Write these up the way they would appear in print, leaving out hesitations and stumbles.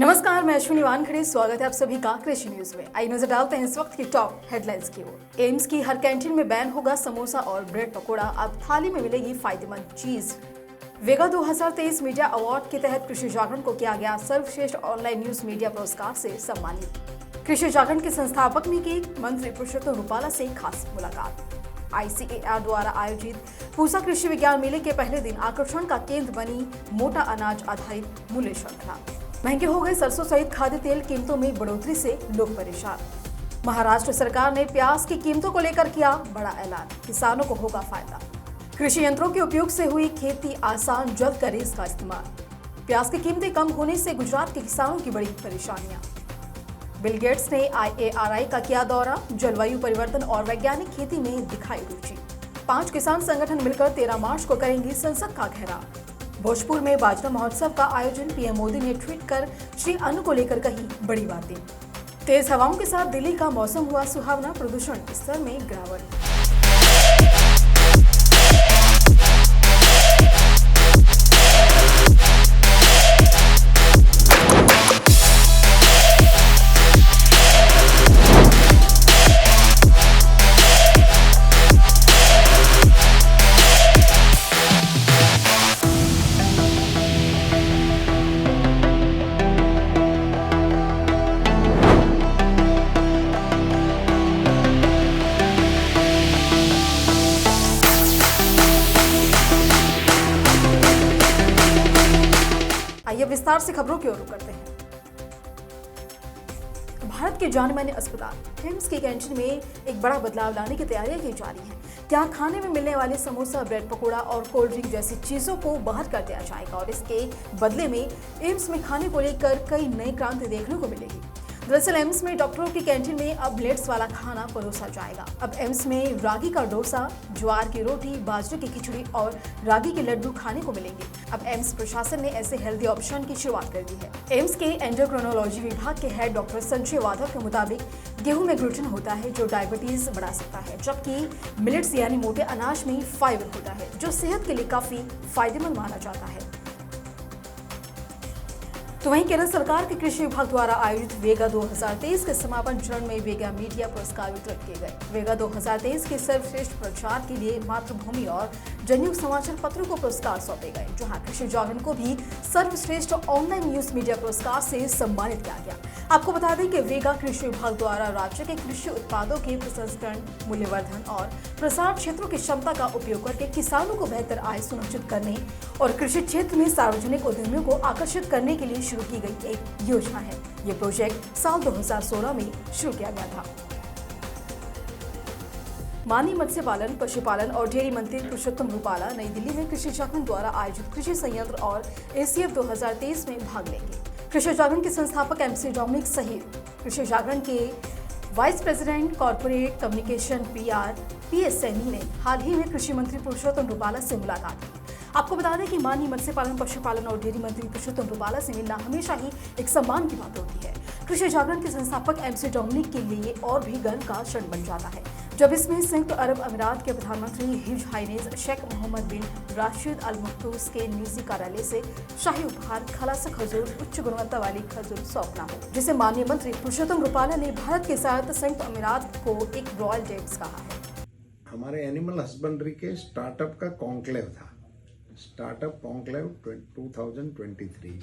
नमस्कार, मैं अश्विनी वानखड़े। स्वागत है आप सभी का कृषि न्यूज में। आइए नजर डालते हैं इस वक्त की टॉप हेडलाइंस की ओर। एम्स की हर कैंटीन में बैन होगा समोसा और ब्रेड पकोड़ा, अब थाली में मिलेगी फायदेमंद चीज। वेगा 2023 मीडिया अवार्ड के तहत कृषि जागरण को किया गया सर्वश्रेष्ठ ऑनलाइन न्यूज मीडिया पुरस्कार से सम्मानित। कृषि जागरण के संस्थापक में की मंत्री पुरुषोत्तम रूपाला से खास मुलाकात। ICAR द्वारा आयोजित पूसा कृषि विज्ञान मेले के पहले दिन आकर्षण का केंद्र बनी मोटा अनाज आधारित मूल्य श्रृंखला। महंगे हो गए सरसों सहित खाद्य तेल, कीमतों में बढ़ोतरी से लोग परेशान। महाराष्ट्र सरकार ने प्याज की कीमतों को लेकर किया बड़ा ऐलान, किसानों को होगा फायदा। कृषि यंत्रों के उपयोग से हुई खेती आसान, जल्द करें इसका इस्तेमाल। प्याज की कीमतें कम होने से गुजरात के किसानों की बड़ी परेशानियां। बिल गेट्स ने IARI का किया दौरा, जलवायु परिवर्तन और वैज्ञानिक खेती में दिखाई रुचि। 5 किसान संगठन मिलकर 13 मार्च को करेंगी संसद का घेराव। भोजपुर में बाजरा महोत्सव का आयोजन, PM मोदी ने ट्वीट कर श्री अन्न को लेकर कही बड़ी बातें। तेज हवाओं के साथ दिल्ली का मौसम हुआ सुहावना, प्रदूषण स्तर में गिरावट। आइए विस्तार से खबरों की ओर रुख करते हैं। भारत के जाने माने अस्पताल एम्स की कैंटीन में एक बड़ा बदलाव लाने की तैयारियां की जा रही हैं। क्या खाने में मिलने वाले समोसा, ब्रेड पकोड़ा और कोल्ड ड्रिंक जैसी चीजों को बाहर कर दिया जाएगा और इसके बदले में एम्स में खाने को लेकर कई नई क्रांति देखने को मिलेगी। दरअसल एम्स में डॉक्टरों की कैंटीन में अब मिलेट्स वाला खाना परोसा जाएगा। अब एम्स में रागी का डोसा, ज्वार की रोटी, बाजरे की खिचड़ी और रागी के लड्डू खाने को मिलेंगे। अब एम्स प्रशासन ने ऐसे हेल्दी ऑप्शन की शुरुआत कर दी है। एम्स के एंडोक्रिनोलॉजी विभाग के हेड डॉक्टर संजय वाधव के मुताबिक गेहूं में ग्लूटेन होता है जो डायबिटीज बढ़ा सकता है, जबकि मिलेट्स यानी मोटे अनाज में फाइबर होता है जो सेहत के लिए काफी फायदेमंद माना जाता है। तो वहीं केरल सरकार के कृषि विभाग द्वारा आयोजित वेगा 2023 के समापन चरण में वेगा मीडिया पुरस्कार वितरित किए गए। वेगा 2023 के सर्वश्रेष्ठ प्रचार के लिए मातृभूमि और जनयुग समाचार पत्रों को पुरस्कार सौंपे गए, जहां कृषि जागरण को भी सर्वश्रेष्ठ ऑनलाइन न्यूज मीडिया पुरस्कार से सम्मानित किया गया। आपको बता दें कि वेगा कृषि विभाग द्वारा राज्य के कृषि उत्पादों के प्रसंस्करण, मूल्यवर्धन और प्रसार क्षेत्रों की क्षमता का उपयोग करके किसानों को बेहतर आय सुनिश्चित करने और कृषि क्षेत्र में सार्वजनिक उद्यमियों को आकर्षित करने के लिए शुरू की गई एक योजना है। ये प्रोजेक्ट साल 2016 में शुरू किया गया था। माननीय मत्स्य पालन, पशुपालन और डेयरी मंत्री पुरुषोत्तम रूपाला नई दिल्ली में कृषि जागरण द्वारा आयोजित कृषि संयंत्र और ACF 2023 में भाग लेंगे। कृषि जागरण के संस्थापक MC डोमिनिक सहित कृषि जागरण के vice president corporate communication PR PS Saini ने हाल ही में कृषि मंत्री पुरुषोत्तम रूपाला से मुलाकात की। आपको बता दें कि माननीय मत्स्य पालन, पशुपालन और डेयरी मंत्री पुरुषोत्तम रूपाला से मिलना हमेशा ही एक सम्मान की बात होती है। कृषि जागरण के संस्थापक MC डोमिनिक के लिए और भी गर्व का क्षण बन जाता है जब इसमें संयुक्त अरब अमीरात के प्रधानमंत्री हिज हाइनेज शेख मोहम्मद बिन राशिद अल मखदूस के निजी कार्यालय से शाही उपहार खलासा खजूर, उच्च गुणवत्ता वाली खजूर सौंपना हो, जिसे माननीय मंत्री पुरुषोत्तम रूपाला ने भारत के साथ संयुक्त अमीरात को एक रॉयल डेट्स कहा है। हमारे एनिमल हस्बेंड्री के स्टार्टअप का कॉन्क्लेव था, स्टार्टअप कॉन्क्लेव 2023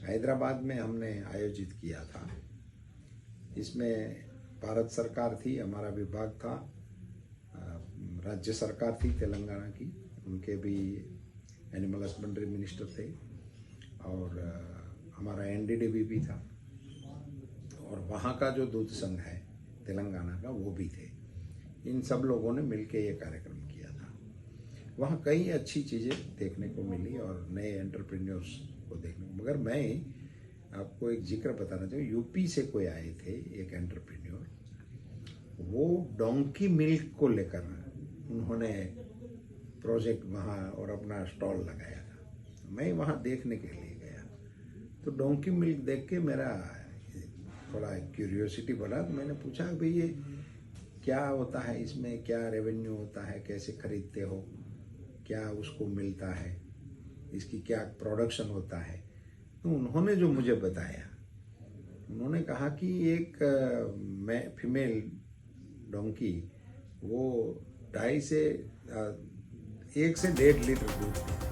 हैदराबाद में हमने आयोजित किया था। इसमें भारत सरकार थी, हमारा विभाग था, राज्य सरकार थी तेलंगाना की, उनके भी एनिमल हस्बेंड्री मिनिस्टर थे और हमारा NDDB भी था और वहाँ का जो दूध संघ है तेलंगाना का वो भी थे। इन सब लोगों ने मिलके ये कार्यक्रम किया था। वहाँ कई अच्छी चीज़ें देखने को मिली और नए एंटरप्रेन्योर्स को देखने को। मगर मैं आपको एक जिक्र बताना चाहूँ, UP से कोई आए थे एक एंटरप्रेन्योर, वो डोंकी मिल्क को लेकर उन्होंने प्रोजेक्ट वहाँ और अपना स्टॉल लगाया था। मैं वहाँ देखने के लिए गया तो डोंकी मिल्क देख के मेरा थोड़ा क्यूरियोसिटी बढ़ा। तो मैंने पूछा भाई ये क्या होता है, इसमें क्या रेवेन्यू होता है, कैसे खरीदते हो, क्या उसको मिलता है, इसकी क्या प्रोडक्शन होता है। तो उन्होंने जो मुझे बताया, उन्होंने कहा कि एक फीमेल डोंकी वो 1.5 से 1.5 लीटर दूध देती है।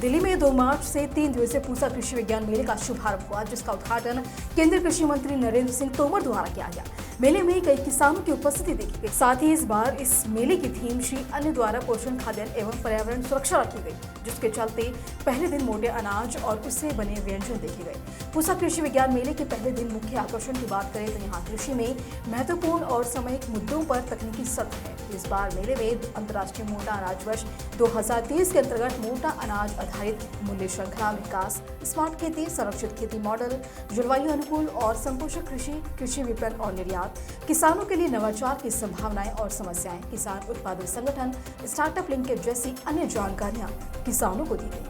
दिल्ली में 2 मार्च से 3 दिवसीय पूसा कृषि विज्ञान मेले का शुभारंभ हुआ, जिसका उद्घाटन केंद्रीय कृषि मंत्री नरेंद्र सिंह तोमर द्वारा किया गया। मेले में कई किसानों की उपस्थिति देखी गई। साथ ही इस बार इस मेले की थीम श्री अन्न द्वारा पोषण, खाद्यान्न एवं पर्यावरण सुरक्षा रखी गई, जिसके चलते पहले दिन मोटे अनाज और उससे बने व्यंजन देखे गए। पूसा कृषि विज्ञान मेले के पहले दिन मुख्य आकर्षण की बात करें तो यहाँ कृषि में महत्वपूर्ण और सामयिक मुद्दों पर तकनीकी सत्र है। इस बार मेले में अंतर्राष्ट्रीय मोटा अनाज वर्ष 2023 के अंतर्गत मोटा अनाज आधारित मूल्य श्रृंखला विकास, स्मार्ट खेती, संरक्षित खेती मॉडल, जलवायु अनुकूल और संपोषक कृषि, कृषि विपणन और निर्यात, किसानों के लिए नवाचार की संभावनाएं और समस्याएं, किसान उत्पादन संगठन, स्टार्टअप लिंकेज जैसी अन्य जानकारियां किसानों को दी गई।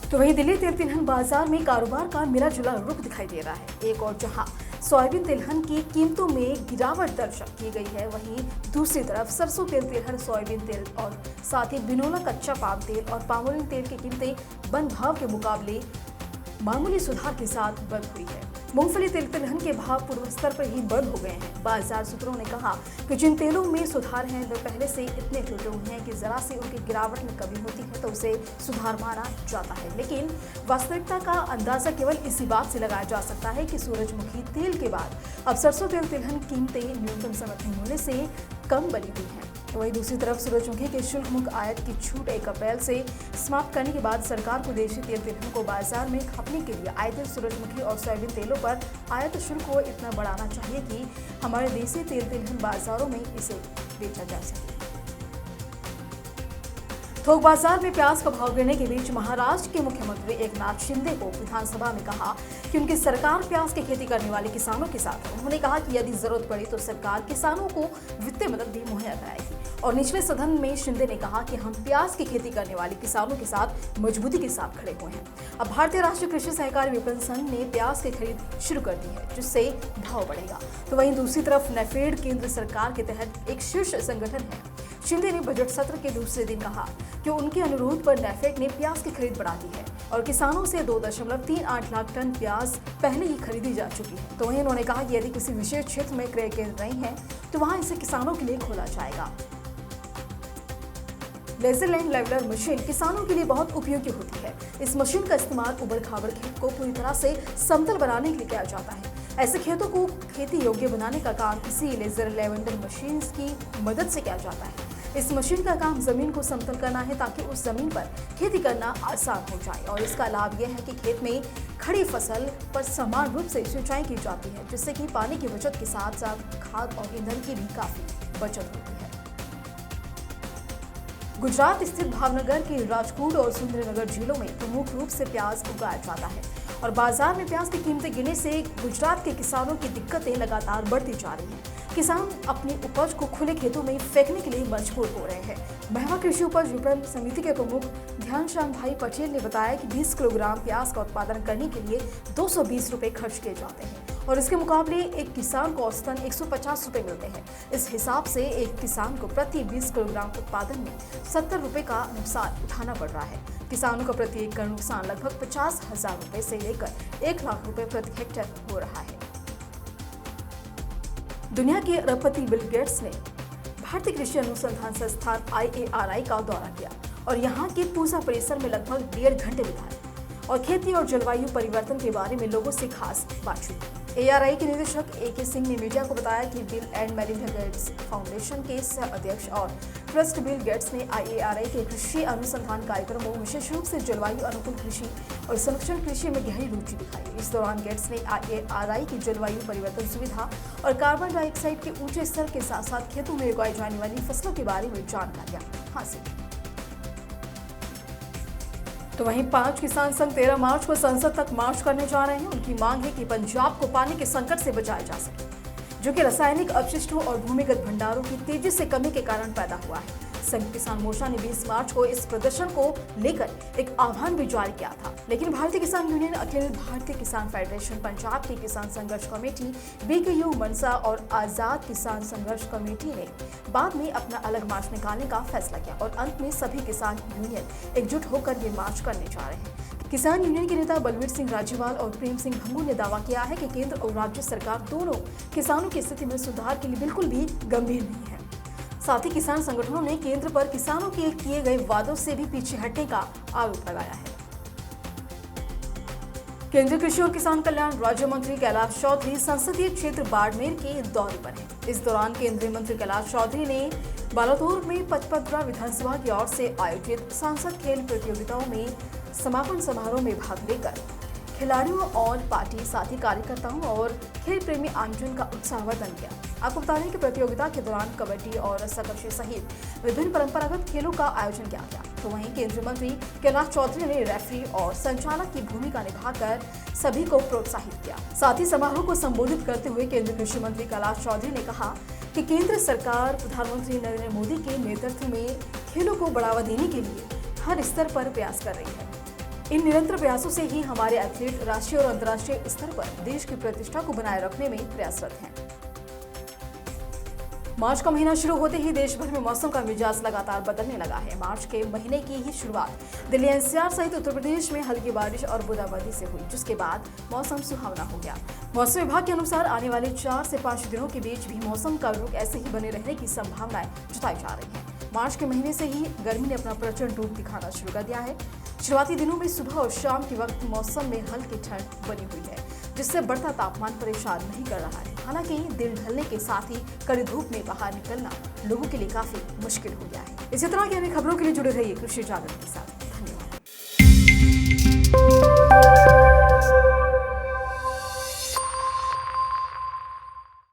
तो वहीं दिल्ली तेल तिलहन बाजार में कारोबार का मिला जुला रुख दिखाई दे रहा है। एक और जहां सोयाबीन तिलहन की कीमतों में गिरावट दर्ज की गई है, वहीं दूसरी तरफ सरसों तेल तिलहन, सोयाबीन तेल और साथ ही बिनोला कच्चा पाम तेल और पामोलिन तेल की कीमतें बंद भाव के मुकाबले मामूली सुधार के साथ बंद हुई है। मूंगफली तेल तिलहन के भाव पूर्व स्तर पर ही बंद हो गए हैं। बाजार सूत्रों ने कहा कि जिन तेलों में सुधार है वे पहले से इतने टूटे हुए हैं कि जरा सी उनकी गिरावट में कमी होती है तो उसे सुधार माना जाता है, लेकिन वास्तविकता का अंदाजा केवल इसी बात से लगाया जा सकता है कि सूरजमुखी तेल के बाद अब सरसों तेल तिलहन कीमतें न्यूनतम समर्थन मूल्य से कम बनी हुई हैं। तो वहीं दूसरी तरफ सूरजमुखी के शुल्क मुक्त आयात की छूट 1 अप्रैल से समाप्त करने के बाद सरकार को देशी तेल तिलहन को बाजार में खपने के लिए आयातित सूरजमुखी और सोयाबीन तेलों पर आयात शुल्क को इतना बढ़ाना चाहिए कि हमारे देसी तेल तिलहन बाजारों में इसे बेचा जा सके। थोक बाजार में प्याज का भाव गिरने के बीच महाराष्ट्र के मुख्यमंत्री एकनाथ शिंदे को विधानसभा में कहा कि उनकी सरकार प्याज की खेती करने वाले किसानों के साथ है। उन्होंने कहा कि यदि जरूरत पड़ी तो सरकार किसानों को वित्तीय मदद भी मुहैया कराएगी। और निचले सदन में शिंदे ने कहा कि हम प्याज की खेती करने वाले किसानों के साथ मजबूती के साथ खड़े हुए हैं। अब भारतीय राष्ट्रीय कृषि सहकारी विपणन संघ ने प्याज की खरीद शुरू कर दी है, जिससे भाव बढ़ेगा। तो वहीं दूसरी तरफ नेफेड केंद्र सरकार के तहत एक शीर्ष संगठन है। शिंदे ने बजट सत्र के दूसरे दिन कहा कि उनके अनुरोध पर नेफेड ने प्याज की खरीद बढ़ा दी है और किसानों से 2.38 लाख टन प्याज पहले ही खरीदी जा चुकी है। तो वहीं उन्होंने कहा कि यदि किसी विशेष क्षेत्र में क्रय केंद्र नहीं है तो वहां इसे किसानों के लिए खोला जाएगा। लेजर लैंड लेवलर मशीन किसानों के लिए बहुत उपयोगी होती है। इस मशीन का इस्तेमाल उबड़-खाबड़ खेत को पूरी तरह से समतल बनाने के लिए किया जाता है। ऐसे खेतों को खेती योग्य बनाने का काम इसी लेजर लेवलर मशीन की मदद से किया जाता है। इस मशीन का काम जमीन को समतल करना है ताकि उस जमीन पर खेती करना आसान हो जाए और इसका लाभ यह है कि खेत में खड़ी फसल पर समान रूप से सिंचाई की जाती है, जिससे कि पानी की बचत के साथ साथ खाद और ईंधन की भी काफी बचत होती है। गुजरात स्थित भावनगर की राजकोट और सुंदरनगर झीलों में प्रमुख रूप से प्याज उगाया जाता है और बाजार में प्याज की कीमतें गिरने से गुजरात के किसानों की दिक्कतें लगातार बढ़ती जा रही हैं। किसान अपनी उपज को खुले खेतों में फेंकने के लिए मजबूर हो रहे हैं। महवा कृषि उपज विपणन समिति के प्रमुख ध्यानश्याम भाई पटेल ने बताया कि 20 किलोग्राम प्याज का उत्पादन करने के लिए 220 रुपए खर्च किए जाते हैं और इसके मुकाबले एक किसान को औसतन 150 रुपए मिलते हैं। इस हिसाब से एक किसान को प्रति 20 किलोग्राम उत्पादन में 70 रुपए का नुकसान उठाना पड़ रहा है। किसानों का प्रति एकड़ नुकसान लगभग 50,000 रुपए से लेकर 1 लाख रुपए प्रति हेक्टेयर हो रहा है। दुनिया के अरबपति बिल गेट्स ने भारतीय कृषि अनुसंधान संस्थान IARI का दौरा किया और यहाँ के पूसा परिसर में लगभग 1.5 घंटे बिताए और खेती और जलवायु परिवर्तन के बारे में लोगों से खास बातचीत। ARI के निदेशक AK सिंह ने मीडिया को बताया कि bill and Melinda Gates foundation के सह अध्यक्ष और ट्रस्ट बिल गेट्स ने IARI के कृषि अनुसंधान कार्यक्रमों, विशेष रूप से जलवायु अनुकूल कृषि और संरक्षण कृषि में गहरी रुचि दिखाई। इस दौरान गेट्स ने IARI की जलवायु परिवर्तन सुविधा और कार्बन डाइऑक्साइड के ऊंचे स्तर के साथ साथ खेतों में उगाई जाने वाली फसलों के बारे में जानकारियां हासिल की। तो वहीं 5 किसान संघ 13 मार्च को संसद तक मार्च करने जा रहे हैं। उनकी मांग है कि पंजाब को पानी के संकट से बचाया जा सके, जो कि रासायनिक अपशिष्टों और भूमिगत भंडारों की तेजी से कमी के कारण पैदा हुआ है। संयुक्त किसान मोर्चा ने 20 मार्च को इस प्रदर्शन को लेकर एक आह्वान भी जारी किया था, लेकिन भारतीय किसान यूनियन, अखिल भारतीय किसान फेडरेशन, पंजाब की किसान संघर्ष कमेटी, बीकेयू, मनसा और आजाद किसान संघर्ष कमेटी ने बाद में अपना अलग मार्च निकालने का फैसला किया और अंत में सभी किसान यूनियन एकजुट होकर ये मार्च करने जा रहे हैं। किसान यूनियन के नेता बलवीर सिंह राजीवाल और प्रेम सिंह भंगू ने दावा किया है कि केंद्र और राज्य सरकार दोनों किसानों की स्थिति में सुधार के लिए बिल्कुल भी गंभीर नहीं है। साथ ही किसान संगठनों ने केंद्र पर किसानों के किए गए वादों से भी पीछे हटने का आरोप लगाया है। केंद्रीय कृषि और किसान कल्याण राज्य मंत्री कैलाश चौधरी संसदीय क्षेत्र बाड़मेर के दौरे पर हैं। इस दौरान केंद्रीय मंत्री कैलाश चौधरी ने बालातोर में पचपदरा विधानसभा की ओर से आयोजित सांसद खेल प्रतियोगिताओं में समापन समारोह में भाग लेकर खिलाड़ियों और पार्टी साथी कार्यकर्ताओं और खेल प्रेमी आमजन का उत्साहवर्धन किया। आपको बता दें कि प्रतियोगिता के दौरान कबड्डी और रस्साकशी सहित विभिन्न परंपरागत खेलों का आयोजन किया गया। तो वहीं केंद्रीय मंत्री कैलाश चौधरी ने रेफरी और संचालक की भूमिका निभाकर सभी को प्रोत्साहित किया। साथ ही समारोह को संबोधित करते हुए केंद्रीय कृषि मंत्री कैलाश चौधरी ने कहा कि केंद्र सरकार प्रधानमंत्री नरेंद्र मोदी के नेतृत्व में खेलों को बढ़ावा देने के लिए हर स्तर पर प्रयास कर रही है। इन निरंतर प्रयासों से ही हमारे एथलीट राष्ट्रीय और अंतर्राष्ट्रीय स्तर पर देश की प्रतिष्ठा को बनाए रखने में प्रयासरत हैं। मार्च का महीना शुरू होते ही देश भर में मौसम का मिजाज लगातार बदलने लगा है। मार्च के महीने की ही शुरुआत दिल्ली एनसीआर सहित उत्तर प्रदेश में हल्की बारिश और बूंदाबांदी से हुई, जिसके बाद मौसम सुहावना हो गया। मौसम विभाग के अनुसार आने वाले 4 से 5 दिनों के बीच भी मौसम का रुख ऐसे ही बने रहने की संभावनाएं जताई जा रही है। मार्च के महीने से ही गर्मी ने अपना प्रचंड रूप दिखाना शुरू कर दिया है। शुरुआती दिनों में सुबह और शाम के वक्त मौसम में हल्की ठंड बनी हुई है, जिससे बढ़ता तापमान परेशान नहीं कर रहा है। हालांकि दिन ढलने के साथ ही कड़ी धूप में बाहर निकलना लोगों के लिए काफी मुश्किल हो गया है। इसी तरह की अन्य खबरों के लिए जुड़े रहिए कृषि जागरण के साथ। धन्यवाद।